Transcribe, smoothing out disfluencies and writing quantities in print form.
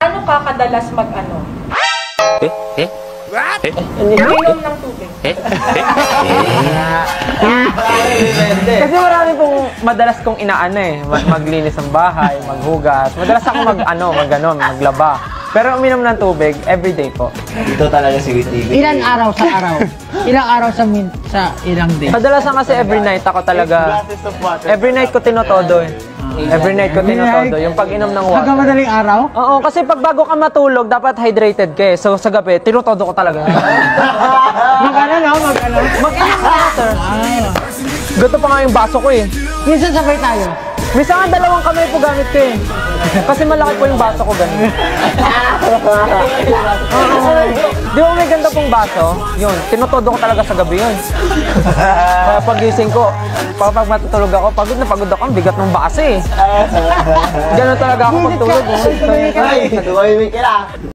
Gaano ka kadalas mag-ano? Uminom ng tubig. Kasi marami pong madalas kong inaano eh. Maglinis ng bahay, maghugas. Madalas ako maglaba. Pero uminom ng tubig, everyday po. Ito talaga si Stevie. Ilang araw sa araw? Ilang araw sa ilang day? Kadalasan kasi every night ako talaga, every night ko tinotodo eh. Every night ko tinotodo, yung pag-inom ng water. Hanggang madaling araw? Oo, kasi pag bago ka matulog, dapat hydrated ka eh. So sa gabi, tinotodo ko talaga. Mag-ano? Mag-inom ng water. Gato pa nga yung baso ko eh. Minsan sabay tayo. Minsan nga dalawang kamay po gamit ko eh. Kasi malaki po yung baso ko ganun. Di ba may ganda pong baso? Yun, tinotodo ko talaga sa gabi yun. Kaya pagising ko, pag matutulog ako, pagod ako, ang bigat ng baso eh. Ganun talaga ako pagtulog. Ay, nagawin ka na.